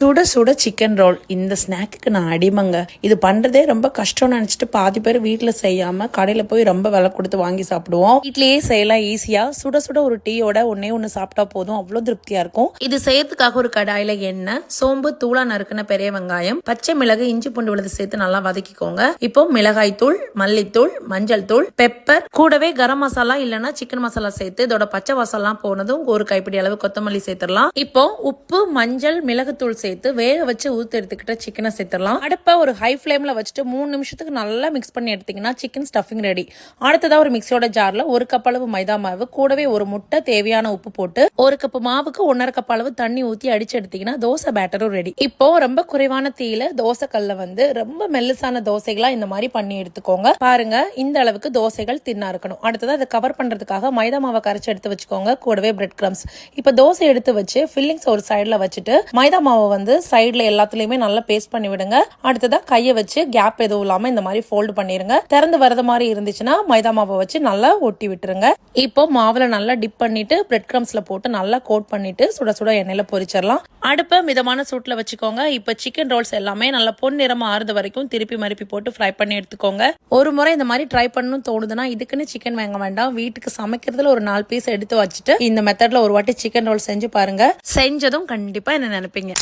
சுட சுட chicken roll. இந்த ஸ்நாக்குக்கு நான் அடிமங்க. இது பண்றதே ரொம்ப கஷ்டம்னு நினைச்சிட்டு பாதி பேர் வீட்டுல செய்யாம கடையில போய் ரொம்ப விலை கொடுத்து வாங்கி சாப்பிடுவோம். வீட்லயே செய்யலாம் ஈஸியா. சுட சுட ஒரு டீயோட ஒண்ணு சாப்பிட்டா போதும், அவ்வளவு திருப்தியா இருக்கும். இது செய்யறதுக்காக ஒரு கடாயில எண்ணெய், சோம்பு, தூளா நறுக்கின பெரிய வெங்காயம், பச்சை மிளகு, இஞ்சி பூண்டு விழுது சேர்த்து நல்லா வதக்கிக்கோங்க. இப்போ மிளகாய் தூள், மல்லித்தூள், மஞ்சள் தூள், பெப்பர், கூடவே கரம் மசாலா இல்லைன்னா சிக்கன் மசாலா சேர்த்து இதோட பச்சை வாசல்லாம் போனதும் ஒரு கைப்பிடி அளவு கொத்தமல்லி சேர்த்துடலாம். இப்போ உப்பு, மஞ்சள், மிளகுத்தூள் சேர்த்து வேக வச்சு ஊத்து எடுத்துக்கிட்ட சிக்கனை சேர்த்துடலாம். அடுப்பை ஒரு ஹை ஃபிளேம்ல வச்சுட்டு 3 நிமிஷத்துக்கு நல்லா மிக்ஸ் பண்ணி எடுத்தீங்கன்னா சிக்கன் ஸ்டஃபிங் ரெடி. அடுத்ததா ஒரு மிக்ஸியோட ஜார்ல 1 கப் அளவு மைதா மாவு, கூடவே ஒரு முட்டை, தேவையான உப்பு போட்டு 1 கப் மாவுக்கு 1.5 கப் அளவு தண்ணி ஊத்தி அடிச்சு எடுத்தீங்கன்னா தோசை பேட்டரும் ரெடி. இப்போ ரொம்ப குறைவான தீயில தோசை கல்ல ரொம்ப மெல்லிசான தோசைகளா இந்த மாதிரி பண்ணி எடுத்துக்கோங்க. பாருங்க, இந்த அளவுக்கு தோசைகள் தின்னா இருக்கணும். அடுத்ததா அதை கவர் பண்றதுக்காக மைதா மாவை கரைச்சு எடுத்து வச்சுக்கோங்க. கூடவே பிரெட் கிரம்ஸ். இப்ப தோசை எடுத்து வச்சு ஃபில்லிங்ஸ் ஒரு சைடுல வச்சுட்டு மைதா மாவை சைடுல எல்லாத்துலயுமே நல்லா பேஸ்ட் பண்ணி விடுங்க. அடுத்ததா கையை வச்சு கேப் எதுவும் இல்லாம இந்த மாதிரி ஃபோல்டு பண்ணிருங்க. திறந்து வரது மாதிரி இருந்துச்சுன்னா மைதா மாவை வச்சு நல்லா ஒட்டி விட்டுருங்க. இப்போ மாவுல நல்லா டிப் பண்ணிட்டு பிரெட் கிரம்ஸ்ல போட்டு நல்லா கோட் பண்ணிட்டு சுட சுட எண்ணெயில பொரிச்சிடலாம். அடுப்பை மிதமான சூட்ல வச்சுக்கோங்க. இப்ப சிக்கன் ரோல்ஸ் எல்லாமே நல்லா பொன்னிறமா ஆறுது வரைக்கும் திருப்பி மறுப்பி போட்டு ஃப்ரை பண்ணி எடுத்துக்கோங்க. ஒரு முறை இந்த மாதிரி ட்ரை பண்ணணும்னு தோணுதுன்னா இதுக்குன்னு சிக்கன் வாங்க வேண்டாம். வீட்டுக்கு சமைக்கிறதுல ஒரு 4 பீஸ் எடுத்து வச்சுட்டு இந்த மெத்தட்ல ஒரு வாட்டி சிக்கன் ரோல் செஞ்சு பாருங்க. செஞ்சதும் கண்டிப்பா என்ன நினைப்பீங்க.